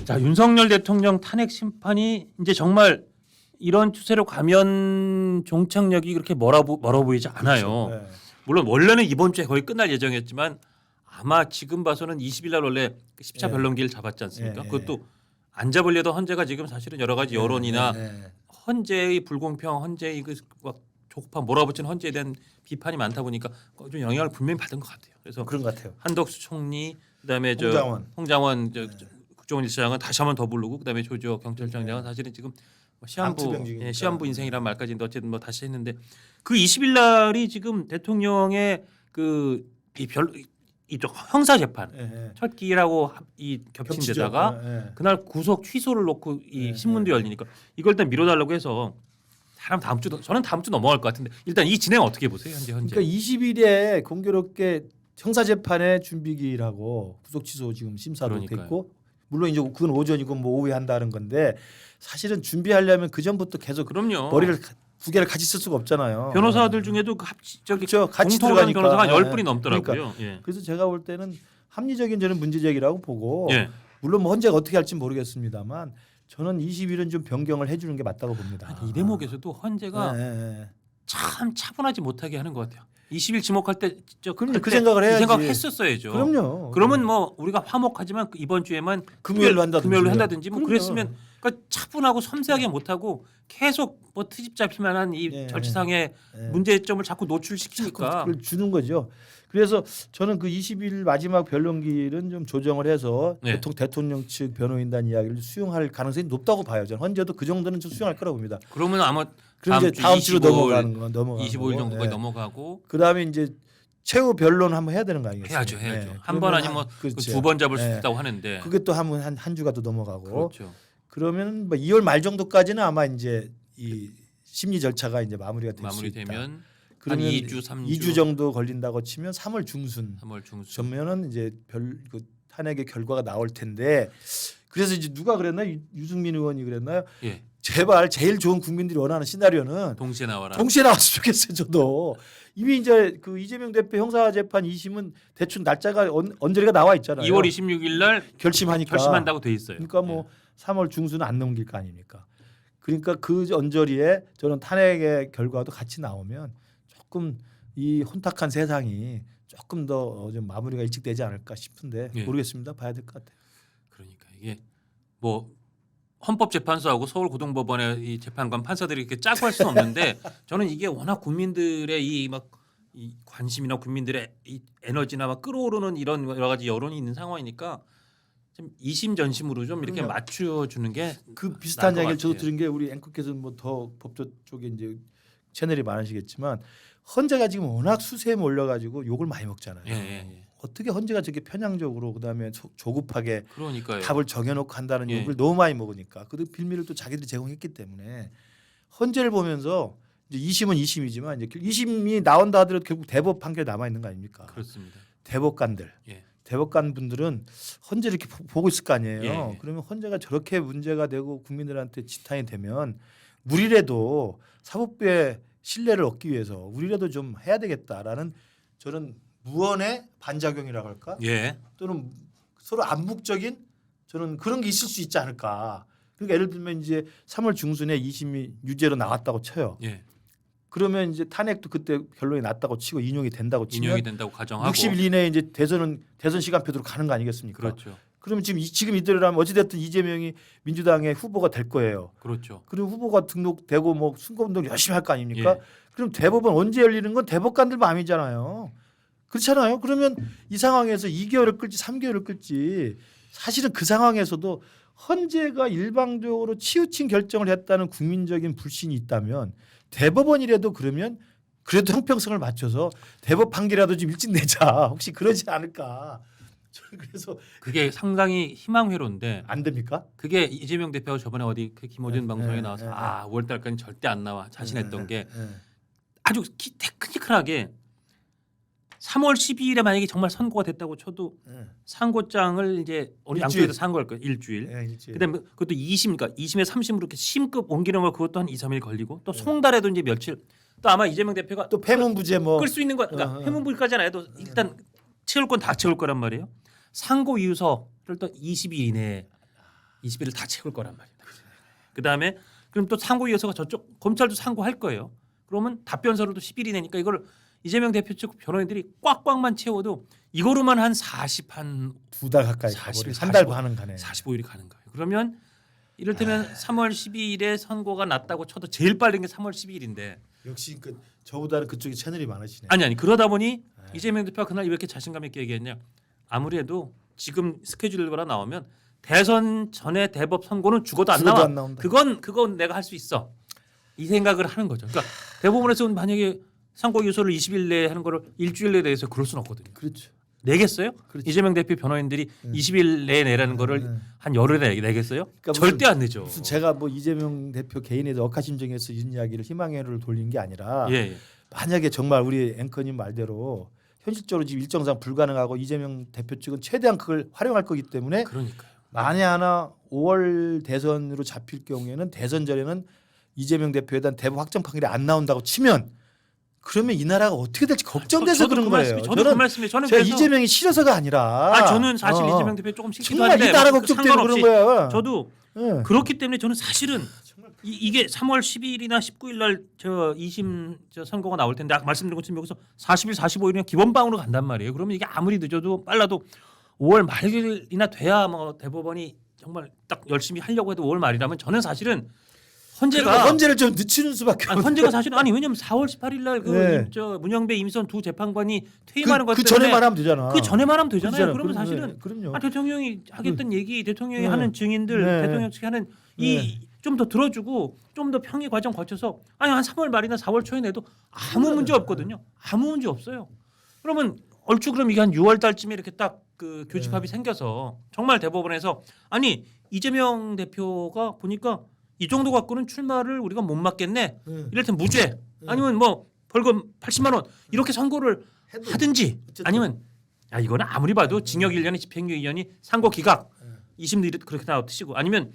자, 윤석열 대통령 탄핵 심판이 이제 정말 이런 추세로 가면 종착역이 그렇게 멀어 보이지 않아요. 그렇죠. 네. 물론 원래는 이번 주에 거의 끝날 예정이었지만 아마 지금 봐서는 20일 날 원래 10차 예. 변론기를 잡았지 않습니까? 예, 예. 그것도 안 잡으려던 헌재가 지금 사실은 여러 가지 여론이나 헌재의 불공평, 헌재의 막 조급한 몰아붙이는 헌재에 대한 비판이 많다 보니까 좀 영향을 분명히 받은 것 같아요. 그래서 그런 것 같아요. 한덕수 총리, 그다음에 홍장원 국정원 1차장은 다시 한번 더 부르고, 그다음에 조지호 경찰청장은 사실은 지금 암투병 시한부 인생이란 말까지 어쨌든 뭐 다시 했는데 그 20일 날이 지금 대통령의 이 형사 재판 첫 기일하고 이 겹친 데다가 그날 구속 취소를 놓고 이 신문도 열리니까 이걸 일단 미뤄달라고 해서 저는 다음 주 넘어갈 것 같은데 일단 이 진행 어떻게 보세요 현재? 그러니까 20일에 공교롭게 형사 재판의 준비기일하고 구속 취소 지금 심사도 됐고 물론 이제 그건 오전이고 뭐 오후에 한다는 건데 사실은 준비하려면 그 전부터 계속 그럼요. 머리를 두 개를 같이 쓸 수가 없잖아요. 변호사들 중에도 같이 같이 들어가는 들어가니까 변호사가 10분이 넘더라고요. 그러니까. 예. 그래서 제가 볼 때는 합리적인 저는 문제제기라고 보고 예. 물론 뭐 헌재가 어떻게 할지 모르겠습니다만 저는 20일은 좀 변경을 해주는 게 맞다고 봅니다. 이 대목에서도 헌재가 참 차분하지 못하게 하는 것 같아요. 20일 지목할 때 그 생각을 해야지. 그 생각했었어야죠. 그럼요. 그러면 뭐 우리가 화목하지만 이번 주에만 금요일로 한다든지 뭐 그럼요. 그랬으면 그러니까 차분하고 섬세하게 못하고 계속 뭐 트집 잡힐 만한 이 절차상의 문제점을 자꾸 노출시키니까 그걸 주는 거죠. 그래서 저는 그 20일 마지막 변론기일은 좀 조정을 해서 대통령 측 변호인단 이야기를 수용할 가능성이 높다고 봐요. 저는 헌재도 그 정도는 좀 수용할 거라고 봅니다. 그러면 아마 다음 주로 넘어가는 25일 정도까지 넘어가고 그다음에 이제 최후 변론 한번 해야 되는 거 아니겠어요? 해야죠. 한 번 아니면 두 번 잡을 수 있다고 하는데 그게 또 한 주가 또 넘어가고 그렇죠. 그러면 뭐 2월 말 정도까지는 아마 이제 이 심리 절차가 이제 마무리가 될 수 있다. 마무리되면 그러면 한 2주, 3주 2주 정도 걸린다고 치면 3월 중순. 전면은 이제 그 탄핵의 결과가 나올 텐데 그래서 이제 누가 그랬나요? 유승민 의원이 그랬나요? 예. 제발 제일 좋은 국민들이 원하는 시나리오는 동시에 나와라. 동시에 나왔으면 좋겠어요. 저도 이미 이제 그 이재명 대표 형사재판 2심은 대충 날짜가 언저리가 나와 있잖아요. 2월 26일 날 결심한다고 돼 있어요. 그러니까 뭐 3월 중순은 안 넘길 거 아닙니까? 그러니까 그 언저리에 저는 탄핵의 결과도 같이 나오면 조금 이 혼탁한 세상이 조금 더 좀 마무리가 일찍 되지 않을까 싶은데 모르겠습니다. 봐야 될 것 같아요. 그러니까 이게 뭐 헌법재판소하고 서울고등법원의 이 재판관 판사들이 이렇게 짜고 할 수는 없는데 저는 이게 워낙 국민들의 이 관심이나 국민들의 이 에너지나 막 끌어오르는 이런 여러 가지 여론이 있는 상황이니까 좀 이심전심으로 좀 이렇게 맞춰주는 게 그 비슷한 이야기를 저도 들은 게 우리 앵커께서 뭐 더 법조 쪽에 이제 채널이 많으시겠지만 헌재가 지금 워낙 수세에 몰려가지고 욕을 많이 먹잖아요. 어떻게 헌재가 저렇게 편향적으로 그다음에 조급하게 답을 정해놓고 한다는 욕을 너무 많이 먹으니까 그 빌미를 또 자기들이 제공했기 때문에 헌재를 보면서 이제 2심은 2심이지만 이제 2심이 나온다 하더라도 결국 대법 판결 남아 있는 거 아닙니까? 그렇습니다. 대법관들, 대법관 분들은 헌재를 이렇게 보고 있을 거 아니에요. 그러면 헌재가 저렇게 문제가 되고 국민들한테 지탄이 되면 우리라도 사법부의 신뢰를 얻기 위해서 우리라도 좀 해야 되겠다라는 저는 무언의 반작용이라고 할까? 또는 서로 암묵적인 저는 그런 게 있을 수 있지 않을까? 그러니까 예를 들면 이제 3월 중순에 2심이 유죄로 나왔다고 쳐요. 그러면 이제 탄핵도 그때 결론이 났다고 치고 인용이 된다고 치면 가정하고 60일 이내에 이제 대선 시간표대로 가는 거 아니겠습니까? 그렇죠. 그러면 지금 이대로라면 어찌됐든 이재명이 민주당의 후보가 될 거예요. 그렇죠. 그리고 후보가 등록되고 뭐 선거운동 열심히 할 거 아닙니까? 그럼 대법원 언제 열리는 건 대법관들 마음이잖아요. 그렇잖아요. 그러면 이 상황에서 2개월을 끌지 3개월을 끌지 사실은 그 상황에서도 헌재가 일방적으로 치우친 결정을 했다는 국민적인 불신이 있다면 대법원이라도 그러면 그래도 형평성을 맞춰서 대법 판결이라도 좀 일찍 내자. 혹시 그러지 않을까? 저는 그래서 그게 상당히 희망회로인데 안 됩니까? 그게 이재명 대표가 저번에 어디 그 김어준 방송에 나와서 5월달까지 절대 안 나와 자신했던 게 아주 테크니컬하게 3월 12일에 만약에 정말 선고가 됐다고 쳐도 상고장을 이제 우리 양쪽에서 상고할 거예요. 일주일. 그다음에 그것도 2심이니까 2심에 3심으로 이렇게 심급 옮기는 거 그것도 한 2, 3일 걸리고 또 송달에도 이제 며칠 또 아마 이재명 대표가 또 폐문부제 뭐 끌 수 있는 거 그러니까 폐문부까지는 안 해도 일단 채울 건 다 채울 거란 말이에요. 상고 이유서를 또 20일 이내에 20일을 다 채울 거란 말이다. 그다음에 그럼 또 상고 이어서가 저쪽 검찰도 상고할 거예요. 그러면 답변서로도 10일이 되니까 이걸 이재명 대표 측 변호인들이 꽉꽉만 채워도 이거로만 한 2달 가까이 40일, 가버려. 한달 반은 가네. 45일이 가는 거예요. 그러면 이를테면 3월 12일에 선고가 났다고 쳐도 제일 빠른 게 3월 12일인데 역시 저보다는 그쪽이 채널이 많으시네. 아니 그러다 보니 이재명 대표가 그날 왜 이렇게 자신감 있게 얘기했냐. 아무래도 지금 스케줄거나 나오면 대선 전에 대법 선고는 죽어도 안 나와. 안 나온다. 그건 내가 할 수 있어. 이 생각을 하는 거죠. 그러니까 대법원에서 만약에 선고 유소를 20일 내에 하는 거를 일주일 내에 대해서 그럴 수는 없거든요. 그렇죠. 내겠어요? 그렇죠. 이재명 대표 변호인들이 20일 내에 내라는 거를 한 열흘에 내겠어요? 그러니까 절대 안 내죠. 무슨 제가 뭐 이재명 대표 개인에 대해 억하심정에서 이런 이야기를 희망회로를 돌린 게 아니라 예. 만약에 정말 우리 앵커님 말대로 현실적으로 지금 일정상 불가능하고 이재명 대표 측은 최대한 그걸 활용할 거기 때문에 그러니까요. 만에 하나 5월 대선으로 잡힐 경우에는 대선 전에는 이재명 대표에 대한 대법 확정 판결이 안 나온다고 치면 그러면 이 나라가 어떻게 될지 걱정돼서 저도 그런 그 거예요. 말씀이, 저도 그 말씀이 저는 제가 그래서 이재명이 싫어서가 아니라 저는 사실 이재명 대표 조금 싫기도 정말 한데 이 나라 걱정 때문에 상관없이 그런 거야. 저도 예. 그렇기 때문에 저는 사실은 이게 3월 12일이나 19일 날 저 2심 저 선고가 나올 텐데 아까 말씀드린 것처럼 여기서 40일, 45일이면 기본방으로 간단 말이에요. 그러면 이게 아무리 늦어도 빨라도 5월 말이나 돼야 뭐 대법원이 정말 딱 열심히 하려고 해도 5월 말이라면 저는 사실은 헌재가 헌재를 좀 늦추는 수밖에 아니, 헌재가 사실은 왜냐면 4월 18일 날 네. 저 문영배 임선 두 재판관이 퇴임하는 것 그 때문에 전에 말하면 되잖아. 그 전에 말하면 되잖아요. 그러면 그럼요. 사실은 그럼요. 대통령이 하겠다는 얘기, 대통령이 네. 하는 증인들, 네. 대통령 측이 하는 이 좀 더 들어주고 좀 더 평의 과정 거쳐서 한 3월 말이나 4월 초에 내도 아무 문제 없거든요. 아무 문제 없어요. 그러면 얼추 그럼 이게 한 6월 달쯤에 이렇게 딱 그 교집합이 생겨서 정말 대법원에서 이재명 대표가 보니까 이 정도 갖고는 출마를 우리가 못 막겠네. 이럴 땐 무죄 아니면 뭐 벌금 80만 원 이렇게 선고를 하든지 아니면 이거는 아무리 봐도 징역 1년에 집행유예 2년이 상고 기각 2심도 그렇게 나오시고 아니면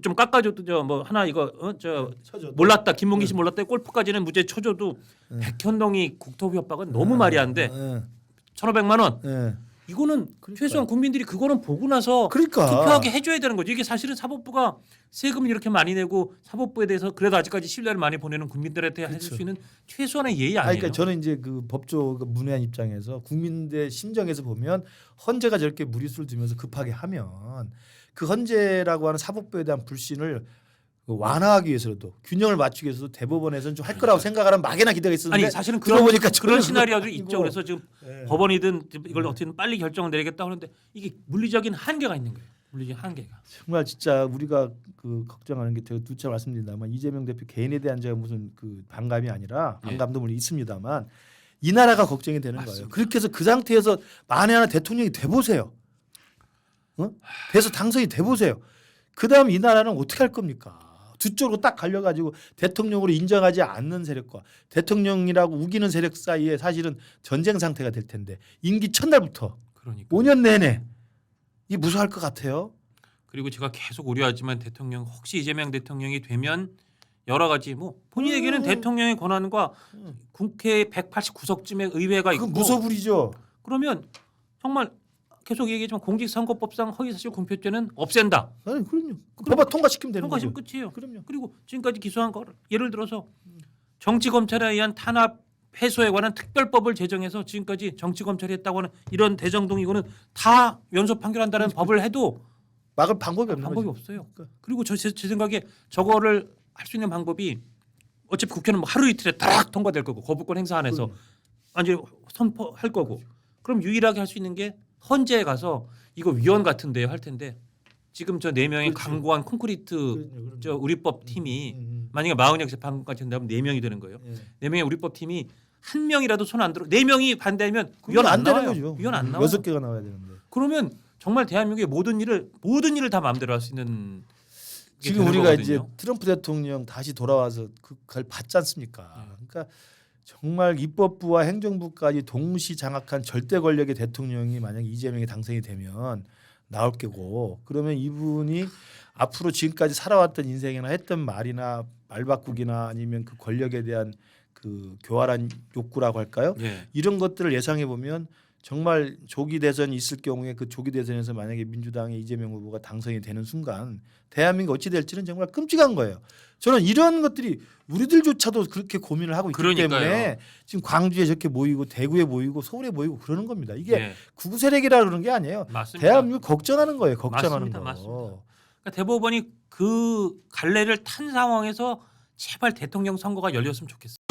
좀 깎아줘도 뭐 하나 이거 몰랐다 김문기 씨 몰랐다 골프까지는 무죄 쳐줘도 백현동이 국토부 협박은 너무 말이 안 돼. 1,500만 원. 이거는 최소한 국민들이 그거는 보고 나서 그러니까. 투표하게 해줘야 되는 거죠. 이게 사실은 사법부가 세금을 이렇게 많이 내고 사법부에 대해서 그래도 아직까지 신뢰를 많이 보내는 국민들한테 해줄 수 있는 최소한의 예의 아니에요. 그러니까 저는 이제 그 법조 문외한 입장에서 국민들 심정에서 보면 헌재가 저렇게 무리수를 두면서 급하게 하면 그 헌재라고 하는 사법부에 대한 불신을 완화하기 위해서도 균형을 맞추기 위해서도 대법원에서는 좀 할 거라고 생각하는 막연한 기대가 있었는데 아니 사실은 들어보니까 그런 시나리오도 있죠. 그래서 지금 네. 법원이든 이걸 어떻게든 빨리 결정을 내리겠다 하는데 이게 물리적인 한계가 있는 거예요. 물리적인 한계가. 정말 진짜 우리가 그 걱정하는 게 제가 두차 말씀드린다만 이재명 대표 개인에 대한 제가 무슨 그 반감이 아니라 반감도 물론 있습니다만 이 나라가 걱정이 되는 거예요. 그렇게 해서 그 상태에서 만에 하나 대통령이 돼 보세요. 돼서 당선이 돼 보세요. 그다음 이 나라는 어떻게 할 겁니까? 두 쪽으로 딱 갈려가지고 대통령으로 인정하지 않는 세력과 대통령이라고 우기는 세력 사이에 사실은 전쟁 상태가 될 텐데 임기 첫날부터 그러니까. 5년 내내 이 무서워할 것 같아요. 그리고 제가 계속 우려하지만 대통령 혹시 이재명 대통령이 되면 여러 가지 뭐 본인에게는 대통령의 권한과 국회 189석쯤의 의회가 있고 그건 무소불위죠. 그러면 정말 계속 얘기했지만 공직선거법상 허위사실 공표죄는 없앤다. 아니 그럼요. 법안 통과시키면 되는 거죠. 통과시키면 끝이에요. 그럼요. 그리고 지금까지 기소한 거 예를 들어서 정치 검찰에 의한 탄압 해소에 관한 특별법을 제정해서 지금까지 정치 검찰이 했다고 하는 이런 대정동 이거는 다 연속 판결한다는 법을 해도 막을 방법이 없는 방법이 거죠. 없어요. 그리고 제 생각에 저거를 할 수 있는 방법이 어차피 국회는 뭐 하루 이틀에 딱 통과될 거고 거부권 행사 안 해서 완전히 선포할 거고 그럼 유일하게 할 수 있는 게 헌재에 가서 이거 위원 같은데요 할 텐데 지금 저 4명의 강고한 콘크리트 저 우리법 팀이 만약에 40명 재판까지 한다면 4명이 되는 거예요. 4명의 우리법 팀이 한 명이라도 손 안 들어 4명이 반대하면 위원 안 되는 나와요. 거죠. 위원 안 나와요. 6개가 나와야 되는데. 그러면 정말 대한민국의 모든 일을 다 마음대로 할 수 있는 게 지금 되는 우리가 거거든요. 이제 트럼프 대통령 다시 돌아와서 그걸 받지 않습니까? 그러니까 정말 입법부와 행정부까지 동시 장악한 절대 권력의 대통령이 만약 이재명이 당선이 되면 나올 게고 그러면 이분이 앞으로 지금까지 살아왔던 인생이나 했던 말이나 말바꾸기나 아니면 그 권력에 대한 그 교활한 욕구라고 할까요? 이런 것들을 예상해 보면 정말 조기 대선이 있을 경우에 그 조기 대선에서 만약에 민주당의 이재명 후보가 당선이 되는 순간 대한민국 어찌 될지는 정말 끔찍한 거예요. 저는 이런 것들이 우리들조차도 그렇게 고민을 하고 있기 그러니까요. 때문에 지금 광주에 저렇게 모이고 대구에 모이고 서울에 모이고 그러는 겁니다. 이게 예. 구구 세력이라 그러는 게 아니에요. 맞습니다. 대한민국 걱정하는 거예요. 걱정하는 맞습니다. 거. 맞습니다. 그러니까 대법원이 그 갈래를 탄 상황에서 제발 대통령 선거가 열렸으면 좋겠어요.